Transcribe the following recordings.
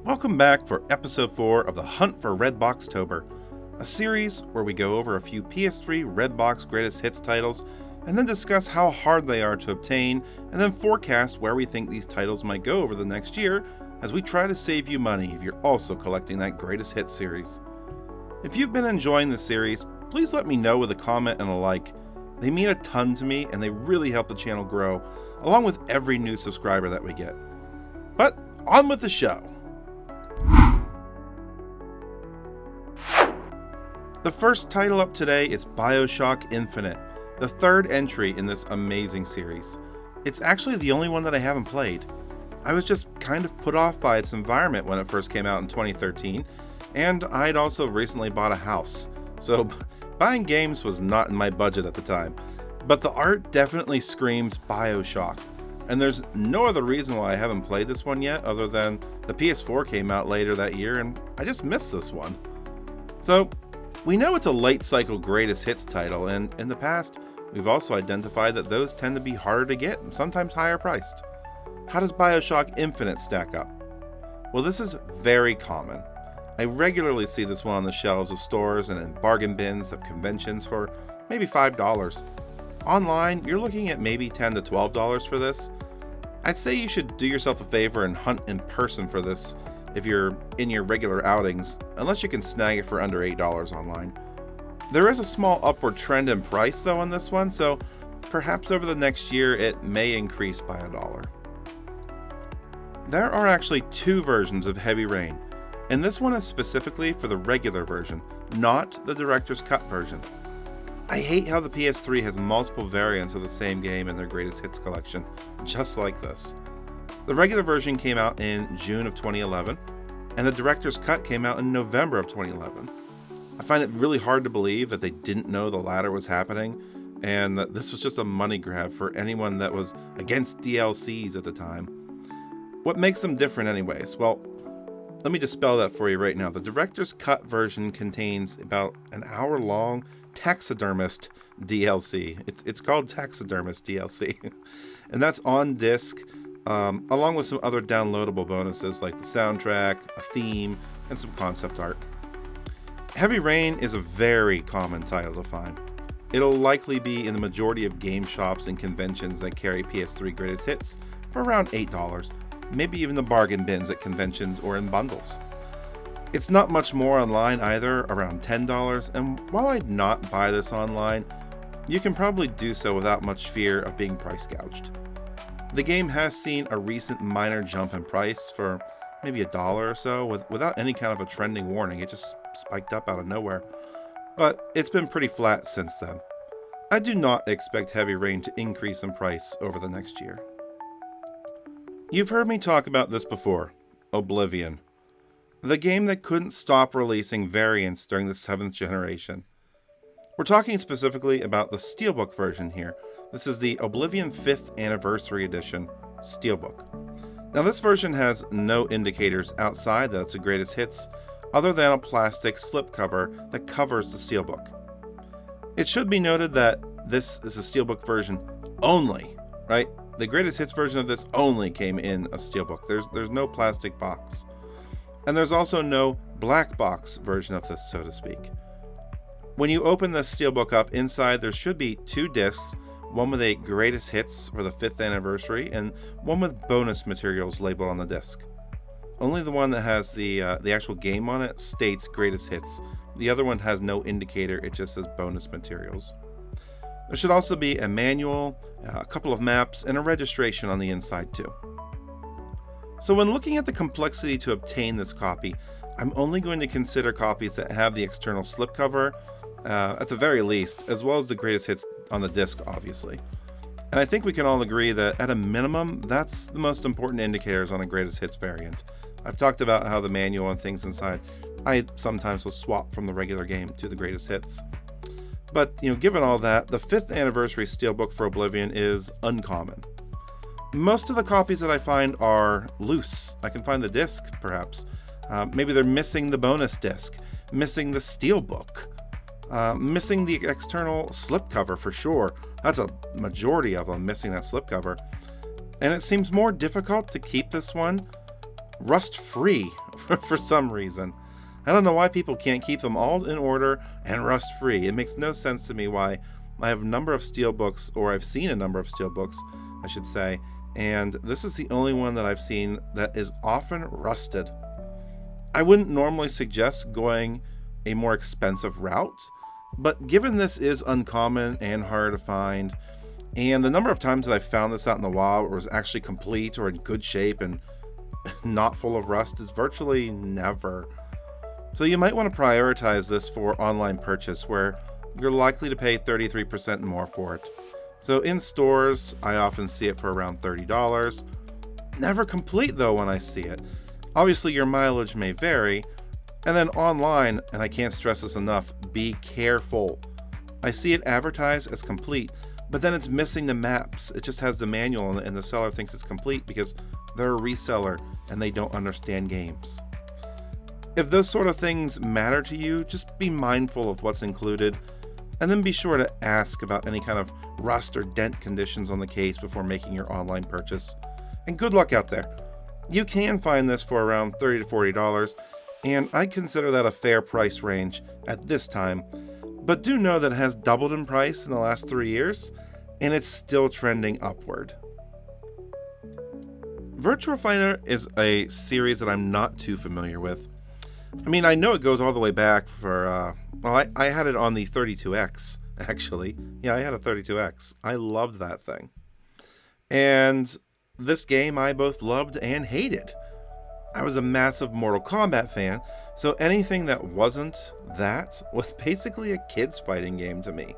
Welcome back for episode 4 of the Hunt for Red Boxtober, a series where we go over a few PS3 Red Box greatest hits titles and then discuss how hard they are to obtain and then forecast where we think these titles might go over the next year as we try to save you money if you're also collecting that greatest hits series. If you've been enjoying this series, please let me know with a comment and a like. They mean a ton to me and they really help the channel grow, along with every new subscriber that we get. But on with the show. The first title up today is Bioshock Infinite, the third entry in this amazing series. It's actually the only one that I haven't played. I was just kind of put off by its environment when it first came out in 2013, and I'd also recently bought a house, so buying games was not in my budget at the time. But the art definitely screams Bioshock, and there's no other reason why I haven't played this one yet other than the PS4 came out later that year and I just missed this one. So, we know it's a late cycle greatest hits title, and in the past, we've also identified that those tend to be harder to get and sometimes higher priced. How does Bioshock Infinite stack up? Well, this is very common. I regularly see this one on the shelves of stores and in bargain bins of conventions for maybe $5. Online, you're looking at maybe $10 to $12 for this. I'd say you should do yourself a favor and hunt in person for this if you're in your regular outings, unless you can snag it for under $8 online. There is a small upward trend in price though on this one, so perhaps over the next year it may increase by $1. There are actually two versions of Heavy Rain, and this one is specifically for the regular version, not the director's cut version. I hate how the PS3 has multiple variants of the same game in their greatest hits collection, just like this. The regular version came out in June of 2011, and the director's cut came out in November of 2011. I find it really hard to believe that they didn't know the latter was happening, and that this was just a money grab for anyone that was against DLCs at the time. What makes them different anyways? Well, let me dispel that for you right now. The director's cut version contains about an hour-long taxidermist DLC. It's called taxidermist DLC, and that's on disc, along with some other downloadable bonuses like the soundtrack, a theme, and some concept art. Heavy Rain is a very common title to find. It'll likely be in the majority of game shops and conventions that carry PS3 greatest hits for around $8, maybe even the bargain bins at conventions or in bundles. It's not much more online either, around $10, and while I'd not buy this online, you can probably do so without much fear of being price gouged. The game has seen a recent minor jump in price for maybe $1 or so without any kind of a trending warning. It just spiked up out of nowhere, but it's been pretty flat since then. I do not expect Heavy Rain to increase in price over the next year. You've heard me talk about this before, Oblivion. The game that couldn't stop releasing variants during the 7th generation. We're talking specifically about the Steelbook version here. This is the Oblivion 5th Anniversary Edition Steelbook. Now this version has no indicators outside that it's a greatest hits, other than a plastic slipcover that covers the Steelbook. It should be noted that this is a Steelbook version only, right? The greatest hits version of this only came in a Steelbook. There's no plastic box. And there's also no black box version of this, so to speak. When you open the Steelbook up, inside there should be two discs, one with a greatest hits for the 5th anniversary, and one with bonus materials labeled on the disc. Only the one that has the actual game on it states greatest hits. The other one has no indicator, it just says bonus materials. There should also be a manual, a couple of maps, and a registration on the inside too. So when looking at the complexity to obtain this copy, I'm only going to consider copies that have the external slipcover, at the very least, as well as the greatest hits on the disc, obviously. And I think we can all agree that at a minimum, that's the most important indicators on a greatest hits variant. I've talked about how the manual and things inside, I sometimes will swap from the regular game to the greatest hits. But, given all that, the 5th anniversary Steelbook for Oblivion is uncommon. Most of the copies that I find are loose. I can find the disc, perhaps. Maybe they're missing the bonus disc, missing the Steelbook, missing the external slipcover for sure. That's a majority of them missing that slipcover. And it seems more difficult to keep this one rust-free for some reason. I don't know why people can't keep them all in order and rust free. It makes no sense to me why I have a number of steelbooks, or I've seen a number of steelbooks, I should say, and this is the only one that I've seen that is often rusted. I wouldn't normally suggest going a more expensive route, but given this is uncommon and hard to find, and the number of times that I've found this out in the wild where it was actually complete or in good shape and not full of rust is virtually never. So you might want to prioritize this for online purchase, where you're likely to pay 33% more for it. So in stores, I often see it for around $30. Never complete though when I see it. Obviously your mileage may vary. And then online, and I can't stress this enough, be careful. I see it advertised as complete, but then it's missing the maps. It just has the manual and the seller thinks it's complete because they're a reseller and they don't understand games. If those sort of things matter to you, just be mindful of what's included, and then be sure to ask about any kind of rust or dent conditions on the case before making your online purchase. And good luck out there. You can find this for around $30 to $40, and I'd consider that a fair price range at this time, but do know that it has doubled in price in the last 3 years, and it's still trending upward. Virtua Fighter is a series that I'm not too familiar with. I mean, I know it goes all the way back for, I had it on the 32X, actually. Yeah, I had a 32X. I loved that thing. And this game I both loved and hated. I was a massive Mortal Kombat fan, so anything that wasn't that was basically a kid's fighting game to me.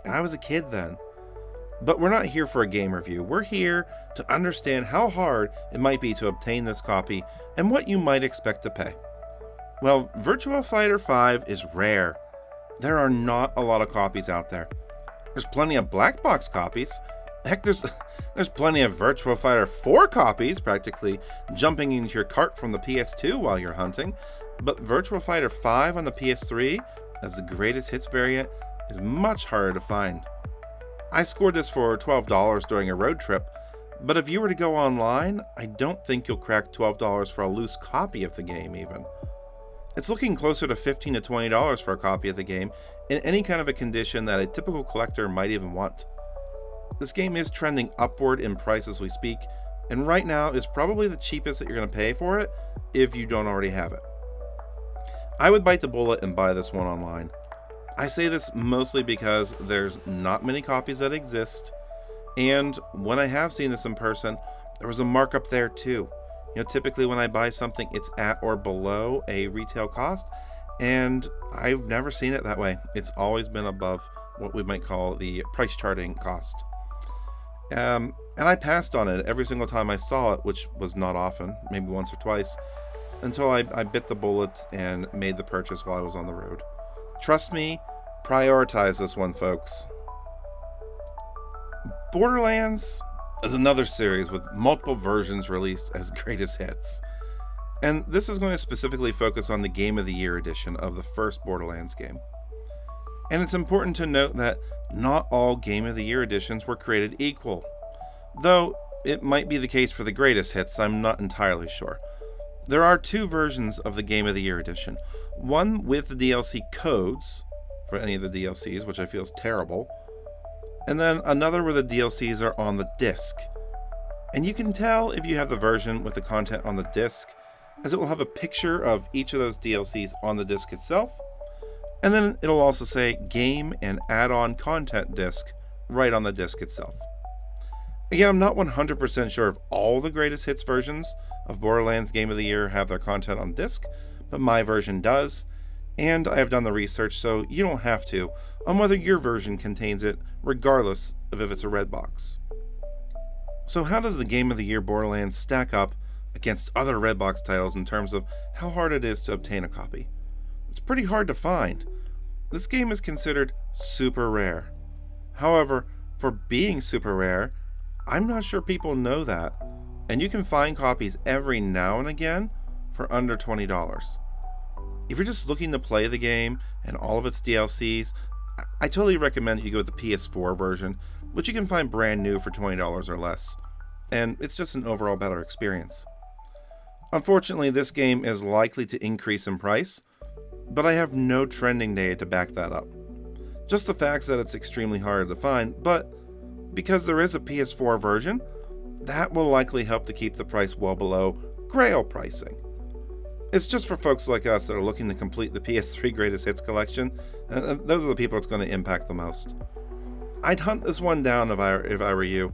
And I was a kid then. But we're not here for a game review. We're here to understand how hard it might be to obtain this copy and what you might expect to pay. Well, Virtua Fighter 5 is rare. There are not a lot of copies out there. There's plenty of black box copies. Heck, there's plenty of Virtua Fighter 4 copies practically jumping into your cart from the PS2 while you're hunting. But Virtua Fighter 5 on the PS3 as the greatest hits variant is much harder to find. I scored this for $12 during a road trip, but if you were to go online, I don't think you'll crack $12 for a loose copy of the game even. It's looking closer to $15 to $20 for a copy of the game in any kind of a condition that a typical collector might even want. This game is trending upward in price as we speak, and right now is probably the cheapest that you're going to pay for it if you don't already have it. I would bite the bullet and buy this one online. I say this mostly because there's not many copies that exist, and when I have seen this in person, there was a markup there too. You know, typically when I buy something, it's at or below a retail cost, and I've never seen it that way. It's always been above what we might call the price charting cost. And I passed on it every single time I saw it, which was not often, maybe once or twice, until I bit the bullet and made the purchase while I was on the road. Trust me, prioritize this one, folks. Borderlands is another series with multiple versions released as greatest hits. And this is going to specifically focus on the Game of the Year edition of the first Borderlands game. And it's important to note that not all Game of the Year editions were created equal. Though it might be the case for the greatest hits, I'm not entirely sure. There are two versions of the Game of the Year edition. One with the DLC codes for any of the DLCs, which I feel is terrible. And then another where the DLCs are on the disc. And you can tell if you have the version with the content on the disc, as it will have a picture of each of those DLCs on the disc itself. And then it'll also say game and add-on content disc right on the disc itself. Again, I'm not 100% sure if all the greatest hits versions of Borderlands Game of the Year have their content on disc, but my version does, and I have done the research so you don't have to on whether your version contains it, regardless of if it's a red box. So how does the Game of the Year Borderlands stack up against other red box titles in terms of how hard it is to obtain a copy? It's pretty hard to find. This game is considered super rare. However, for being super rare, I'm not sure people know that, and you can find copies every now and again for under $20. If you're just looking to play the game and all of its DLCs, I totally recommend you go with the PS4 version, which you can find brand new for $20 or less, and it's just an overall better experience. Unfortunately, this game is likely to increase in price, but I have no trending data to back that up. Just the fact that it's extremely hard to find, but because there is a PS4 version, that will likely help to keep the price well below Grail pricing. It's just for folks like us that are looking to complete the PS3 Greatest Hits collection, and those are the people it's going to impact the most. I'd hunt this one down if I were you,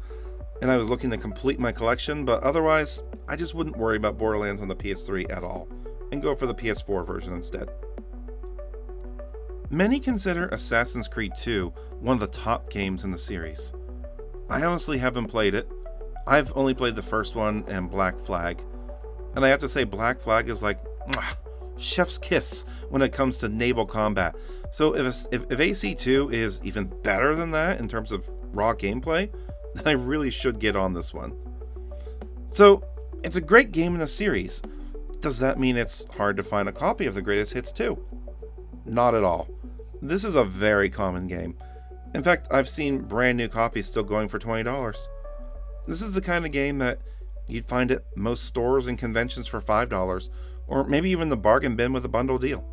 and I was looking to complete my collection, but otherwise, I just wouldn't worry about Borderlands on the PS3 at all, and go for the PS4 version instead. Many consider Assassin's Creed 2 one of the top games in the series. I honestly haven't played it. I've only played the first one and Black Flag, and I have to say Black Flag is like chef's kiss when it comes to naval combat. So if AC2 is even better than that in terms of raw gameplay, then I really should get on this one. So it's a great game in the series. Does that mean it's hard to find a copy of the Greatest Hits 2? Not at all. This is a very common game. In fact, I've seen brand new copies still going for $20. This is the kind of game that you'd find at most stores and conventions for $5, or maybe even the bargain bin with a bundle deal.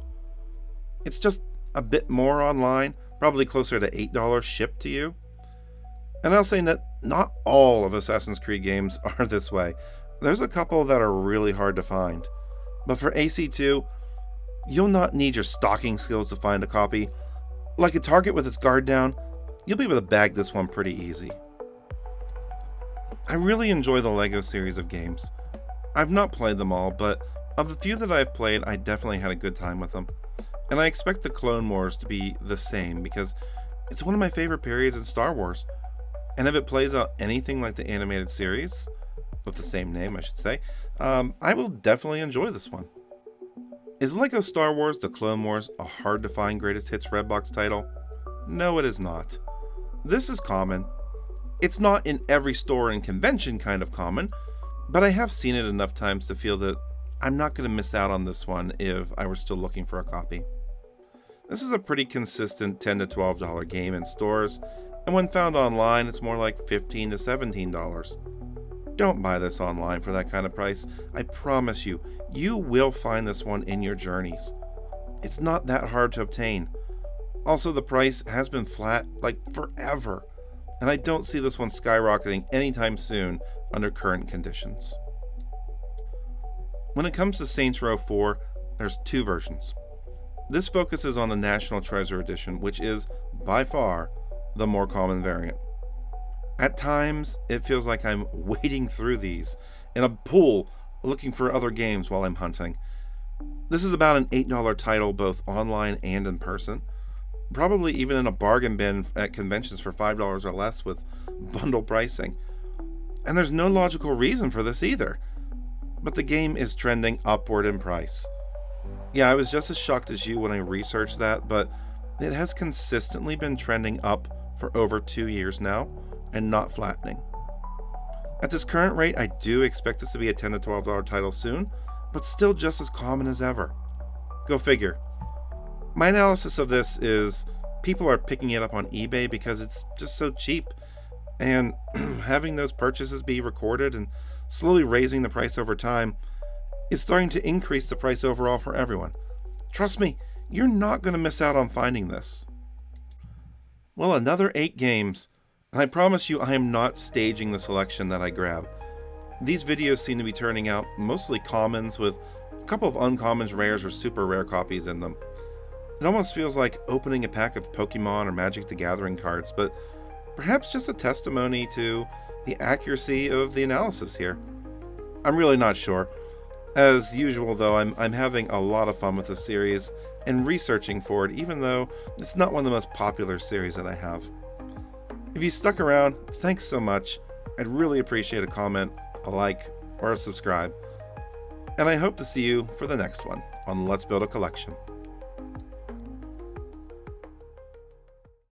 It's just a bit more online, probably closer to $8 shipped to you. And I'll say that not all of Assassin's Creed games are this way. There's a couple that are really hard to find. But for AC2, you'll not need your stalking skills to find a copy. Like a target with its guard down, you'll be able to bag this one pretty easy. I really enjoy the LEGO series of games. I've not played them all, but of the few that I've played, I definitely had a good time with them. And I expect the Clone Wars to be the same, because it's one of my favorite periods in Star Wars. And if it plays out anything like the animated series, with the same name I should say, I will definitely enjoy this one. Is LEGO Star Wars The Clone Wars a hard to find Greatest Hits Red Box title? No, it is not. This is common. It's not in every store and convention kind of common, but I have seen it enough times to feel that I'm not going to miss out on this one if I were still looking for a copy. This is a pretty consistent $10 to $12 game in stores, and when found online, it's more like $15 to $17. Don't buy this online for that kind of price. I promise you, you will find this one in your journeys. It's not that hard to obtain. Also, the price has been flat like forever, and I don't see this one skyrocketing anytime soon under current conditions. When it comes to Saints Row 4, there's two versions. This focuses on the National Treasure Edition, which is, by far, the more common variant. At times, it feels like I'm wading through these in a pool looking for other games while I'm hunting. This is about an $8 title both online and in person, probably even in a bargain bin at conventions for $5 or less with bundle pricing. And there's no logical reason for this either, but the game is trending upward in price. Yeah, I was just as shocked as you when I researched that, but it has consistently been trending up for over 2 years now and not flattening. At this current rate, I do expect this to be a $10 to $12 title soon, but still just as common as ever. Go figure. My analysis of this is people are picking it up on eBay because it's just so cheap, and having those purchases be recorded and slowly raising the price over time is starting to increase the price overall for everyone. Trust me, you're not going to miss out on finding this. Well, another 8 games, and I promise you I am not staging the selection that I grab. These videos seem to be turning out mostly commons with a couple of uncommons, rares, or super rare copies in them. It almost feels like opening a pack of Pokemon or Magic the Gathering cards, but perhaps just a testimony to the accuracy of the analysis here. I'm really not sure. As usual though, I'm having a lot of fun with this series and researching for it, even though it's not one of the most popular series that I have. If you stuck around, thanks so much. I'd really appreciate a comment, a like, or a subscribe. And I hope to see you for the next one on Let's Build a Collection.